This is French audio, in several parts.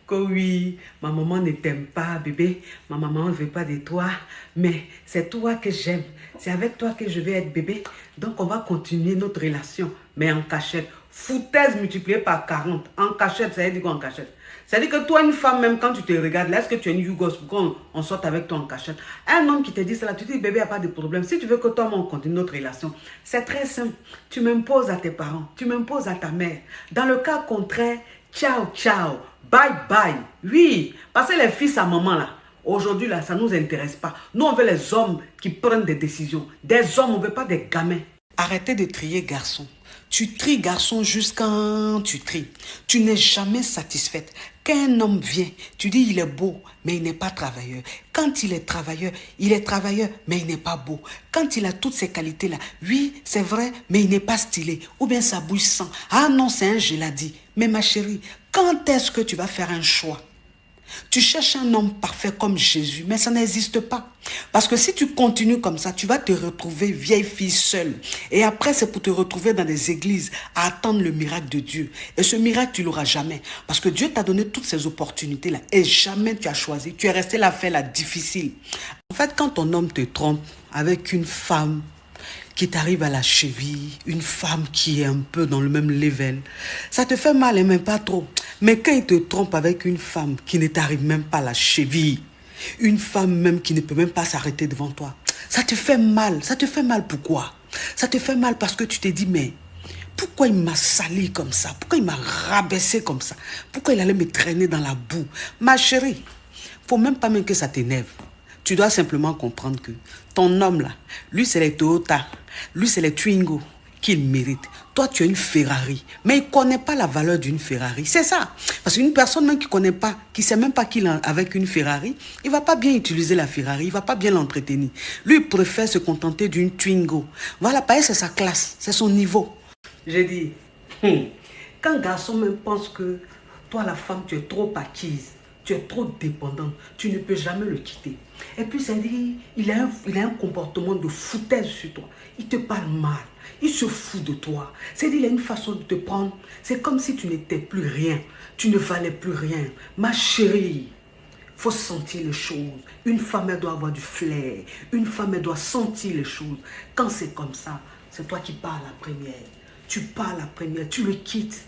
Que oui, ma maman ne t'aime pas, bébé. Ma maman ne veut pas de toi. Mais c'est toi que j'aime. C'est avec toi que je vais être bébé. Donc, on va continuer notre relation. Mais en cachette. Foutaise multipliée par 40. En cachette, ça veut dire quoi en cachette? Ça veut dire que toi, une femme, même quand tu te regardes, là, est-ce que tu es une Yougos pour qu'on sorte avec toi en cachette? Un homme qui te dit cela, tu dis, bébé, il n'y a pas de problème. Si tu veux que toi, on continue notre relation, c'est très simple. Tu m'imposes à tes parents. Tu m'imposes à ta mère. Dans le cas contraire, ciao, ciao. Bye bye. Oui, parce que les fils à maman là, aujourd'hui là, ça ne nous intéresse pas. Nous, on veut les hommes qui prennent des décisions. Des hommes, on ne veut pas des gamins. Arrêtez de trier garçon. Tu tries garçon jusqu'à tu tries. Tu n'es jamais satisfaite. Quand un homme vient, tu dis il est beau, mais il n'est pas travailleur. Quand il est travailleur, mais il n'est pas beau. Quand il a toutes ces qualités-là, oui, c'est vrai, mais il n'est pas stylé. Ou bien sa bouche sent. Ah non, c'est un geladi. Mais ma chérie, quand est-ce que tu vas faire un choix? Tu cherches un homme parfait comme Jésus, mais ça n'existe pas. Parce que si tu continues comme ça, tu vas te retrouver vieille fille seule. Et après, c'est pour te retrouver dans des églises à attendre le miracle de Dieu. Et ce miracle, tu l'auras jamais. Parce que Dieu t'a donné toutes ces opportunités-là. Et jamais tu as choisi. Tu es resté là faire la difficile. En fait, quand ton homme te trompe avec une femme qui t'arrive à la cheville, une femme qui est un peu dans le même level, ça te fait mal et même pas trop. Mais quand il te trompe avec une femme qui ne t'arrive même pas à la cheville, une femme même qui ne peut même pas s'arrêter devant toi, ça te fait mal. Ça te fait mal pourquoi? Ça te fait mal parce que tu te dis, mais pourquoi il m'a sali comme ça? Pourquoi il m'a rabaissé comme ça? Pourquoi il allait me traîner dans la boue? Ma chérie, faut même pas même que ça t'énerve. Tu dois simplement comprendre que ton homme là, lui c'est les Toyota, lui c'est les Twingo qu'il mérite. Toi tu as une Ferrari, mais il ne connaît pas la valeur d'une Ferrari. C'est ça. Parce qu'une personne même qui ne connaît pas, qui ne sait même pas qu'il est avec une Ferrari, il ne va pas bien utiliser la Ferrari, il ne va pas bien l'entretenir. Lui il préfère se contenter d'une Twingo. Voilà, parce que c'est sa classe, c'est son niveau. J'ai dit, quand un garçon même pense que toi la femme tu es trop acquise, tu es trop dépendante, tu ne peux jamais le quitter. Et puis ça dit, il a un comportement de foutaise sur toi. Il te parle mal, il se fout de toi. C'est-à-dire, il a une façon de te prendre. C'est comme si tu n'étais plus rien, tu ne valais plus rien. Ma chérie, il faut sentir les choses. Une femme, elle doit avoir du flair. Une femme, elle doit sentir les choses. Quand c'est comme ça, c'est toi qui parles la première. Tu parles la première, tu le quittes.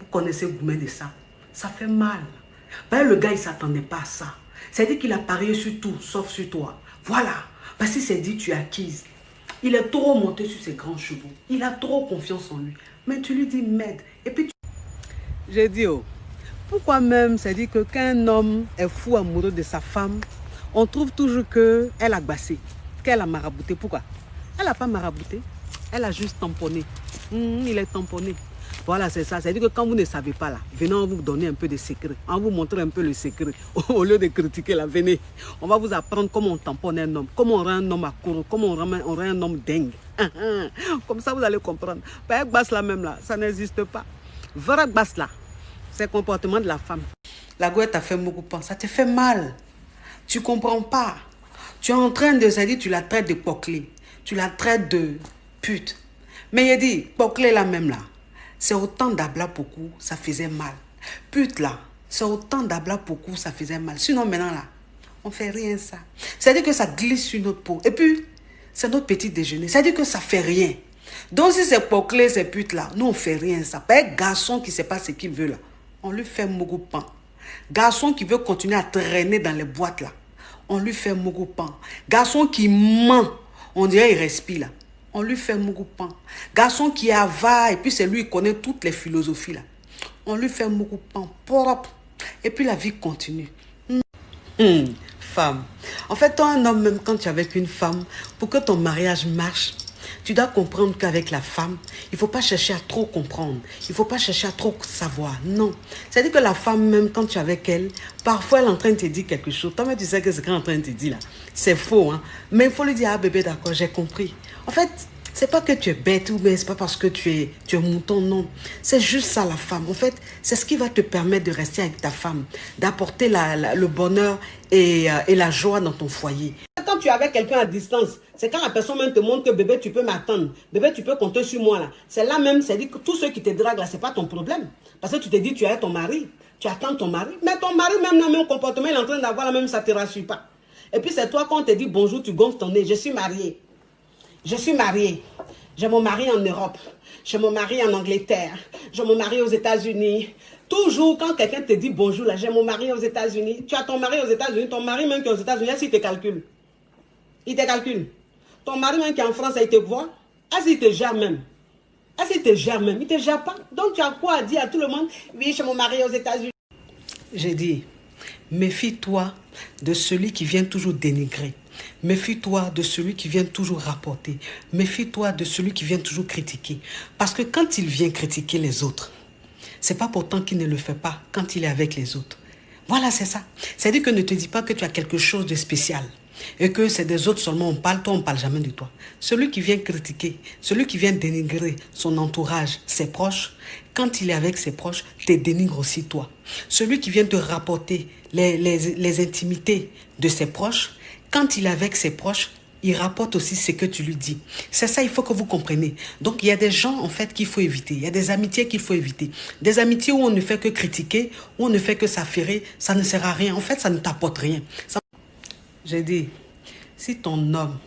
Vous connaissez vous-même de ça. Ça fait mal. Ben, le gars, il ne s'attendait pas à ça. C'est-à-dire qu'il a parié sur tout, sauf sur toi. Voilà. Parce qu'il s'est dit, tu es acquise. Il est trop monté sur ses grands chevaux. Il a trop confiance en lui. Mais tu lui dis, m'aide. Et puis, j'ai dit, oh, pourquoi même, c'est-à-dire que quand un homme est fou amoureux de sa femme, on trouve toujours qu'elle a glacé, qu'elle a marabouté. Pourquoi? Elle n'a pas marabouté. Elle a juste tamponné. Il est tamponné. Voilà, c'est ça. C'est-à-dire que quand vous ne savez pas là, venez, on vous donner un peu de secret. On vous montrer un peu le secret. Au lieu de critiquer là, venez. On va vous apprendre comment on tamponne un homme, comment on rend un homme accro, comment on rend un homme dingue. Comme ça, vous allez comprendre. Pas basse là même là, ça n'existe pas. Vrai basse là, c'est le comportement de la femme. La gueule t'a fait beaucoup penser, ça te fait mal. Tu comprends pas. Tu es en train de, c'est-à-dire, tu la traites de poclée. Tu la traites de pute. Mais il dit, poclée là même là. C'est autant d'abla pour coup, ça faisait mal. Pute là, c'est autant d'abla pour coup, ça faisait mal. Sinon maintenant là, on fait rien ça. C'est-à-dire que ça glisse sur notre peau. Et puis, c'est notre petit déjeuner. C'est-à-dire que ça fait rien. Donc si c'est poclé, ces putes là, nous on fait rien ça. Pas un garçon qui ne sait pas ce qu'il veut là. On lui fait mogoupan. Garçon qui veut continuer à traîner dans les boîtes là. On lui fait mogoupan. Garçon qui ment, on dirait il respire là. On lui fait mogoupan. Garçon qui est avare, et puis c'est lui qui connaît toutes les philosophies là. On lui fait mogoupan propre. Et puis la vie continue. Femme. En fait, toi, un homme, même quand tu es avec une femme, pour que ton mariage marche, tu dois comprendre qu'avec la femme, il ne faut pas chercher à trop comprendre. Il ne faut pas chercher à trop savoir. Non. C'est-à-dire que la femme, même quand tu es avec elle, parfois elle est en train de te dire quelque chose. Toi-même, tu sais que ce qu'elle est en train de te dire là, c'est faux. Hein? Mais il faut lui dire, ah bébé, d'accord, j'ai compris. En fait, c'est pas que tu es bête ou bien c'est pas parce que tu es mouton, non. C'est juste ça la femme. En fait, c'est ce qui va te permettre de rester avec ta femme, d'apporter le bonheur et la joie dans ton foyer. Quand tu es avec quelqu'un à distance, c'est quand la personne même te montre que bébé, tu peux m'attendre. Bébé, tu peux compter sur moi là. C'est là même, c'est dit que tous ceux qui te draguent là, c'est pas ton problème. Parce que tu te dis, tu es ton mari. Tu attends ton mari. Mais ton mari, même le même comportement, il est en train d'avoir la même, ça ne te rassure pas. Et puis c'est toi, quand on te dit bonjour, tu gonfles ton nez. Je suis mariée. Je suis mariée. J'ai mon mari en Europe. J'ai mon mari en Angleterre. J'ai mon mari aux États-Unis. Toujours, quand quelqu'un te dit bonjour, là, j'ai mon mari aux États-Unis. Tu as ton mari aux États-Unis. Ton mari même qui est aux États-Unis, est-ce qu'il te calcule? Il te calcule. Ton mari même qui est en France, il te voit. Est-ce qu'il te gère même? Est-ce qu'il te gère même? Il ne te gère pas. Donc tu as quoi à dire à tout le monde? Oui, j'ai mon mari aux États-Unis. J'ai dit, méfie-toi de celui qui vient toujours dénigrer. Méfie-toi de celui qui vient toujours rapporter. Méfie-toi de celui qui vient toujours critiquer. Parce que quand il vient critiquer les autres, c'est pas pourtant qu'il ne le fait pas quand il est avec les autres. Voilà, c'est ça. C'est-à-dire que ne te dis pas que tu as quelque chose de spécial et que c'est des autres seulement on parle, toi on ne parle jamais de toi. Celui qui vient critiquer, celui qui vient dénigrer son entourage, ses proches, quand il est avec ses proches, te dénigre aussi toi. Celui qui vient te rapporter les intimités de ses proches, quand il est avec ses proches, il rapporte aussi ce que tu lui dis. C'est ça, il faut que vous compreniez. Donc, il y a des gens, en fait, qu'il faut éviter. Il y a des amitiés qu'il faut éviter. Des amitiés où on ne fait que critiquer, où on ne fait que s'affairer, ça ne sert à rien. En fait, ça ne t'apporte rien. J'ai dit, si ton homme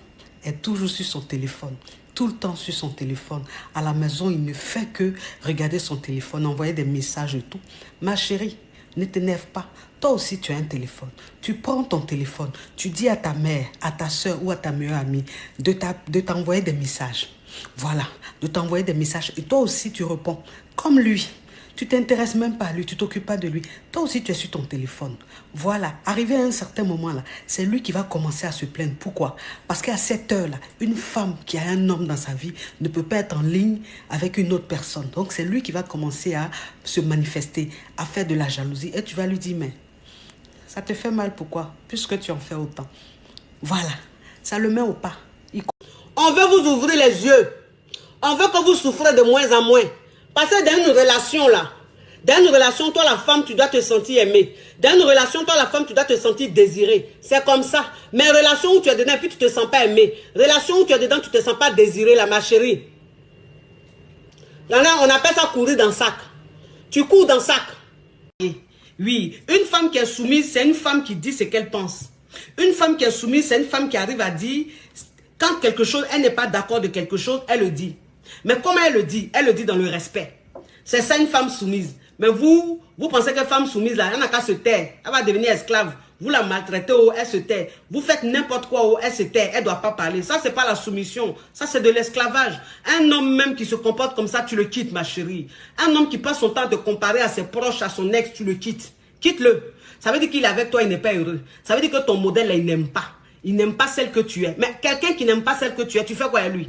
est toujours sur son téléphone, tout le temps sur son téléphone, à la maison, il ne fait que regarder son téléphone, envoyer des messages et tout. Ma chérie, ne t'énerve pas. Toi aussi, tu as un téléphone. Tu prends ton téléphone. Tu dis à ta mère, à ta soeur ou à ta meilleure amie de t'envoyer des messages. Voilà, de t'envoyer des messages. Et toi aussi, tu réponds comme lui. Tu ne t'intéresses même pas à lui, tu ne t'occupes pas de lui. Toi aussi, tu es sur ton téléphone. Voilà, arrivé à un certain moment-là, c'est lui qui va commencer à se plaindre. Pourquoi? Parce qu'à cette heure-là, une femme qui a un homme dans sa vie ne peut pas être en ligne avec une autre personne. Donc, c'est lui qui va commencer à se manifester, à faire de la jalousie. Et tu vas lui dire, mais ça te fait mal, pourquoi? Puisque tu en fais autant. Voilà, ça le met au pas. On veut vous ouvrir les yeux. On veut que vous souffrez de moins en moins. Parce que dans une relation là, toi la femme, tu dois te sentir aimée. Dans une relation, toi la femme, tu dois te sentir désirée. C'est comme ça. Mais relation où tu es dedans et puis tu ne te sens pas aimée. Relation où tu es dedans, tu ne te sens pas désirée, là, ma chérie. Là, on appelle ça courir dans le sac. Tu cours dans le sac. Oui, une femme qui est soumise, c'est une femme qui dit ce qu'elle pense. Une femme qui est soumise, c'est une femme qui arrive à dire, quand quelque chose, elle n'est pas d'accord de quelque chose, elle le dit. Mais comment elle le dit? Elle le dit dans le respect. C'est ça une femme soumise. Mais vous pensez que femme soumise, là, elle n'a qu'à se taire. Elle va devenir esclave. Vous la maltraitez, oh, elle se tait. Vous faites n'importe quoi, oh, elle se tait. Elle ne doit pas parler. Ça, ce n'est pas la soumission. Ça, c'est de l'esclavage. Un homme même qui se comporte comme ça, tu le quittes, ma chérie. Un homme qui passe son temps à te comparer à ses proches, à son ex, tu le quittes. Quitte-le. Ça veut dire qu'il est avec toi, il n'est pas heureux. Ça veut dire que ton modèle, là, il n'aime pas. Il n'aime pas celle que tu es. Mais quelqu'un qui n'aime pas celle que tu es, tu fais quoi à lui?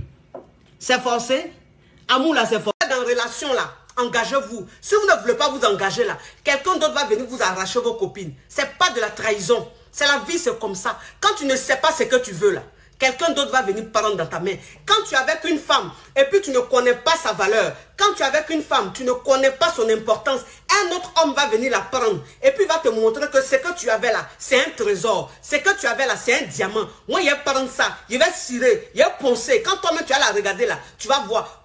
C'est forcé. Amour là, c'est forcé. Dans une relation là, engagez-vous. Si vous ne voulez pas vous engager là, quelqu'un d'autre va venir vous arracher vos copines. C'est pas de la trahison. C'est la vie, c'est comme ça. Quand tu ne sais pas ce que tu veux là, quelqu'un d'autre va venir prendre dans ta main. Quand tu es avec une femme et puis tu ne connais pas sa valeur, quand tu es avec une femme, tu ne connais pas son importance, un autre homme va venir la prendre et puis va te montrer que ce que tu avais là, c'est un trésor. Ce que tu avais là, c'est un diamant. Moi, il va prendre ça, il va cirer, il va poncer. Quand toi-même tu vas la regarder là, tu vas voir.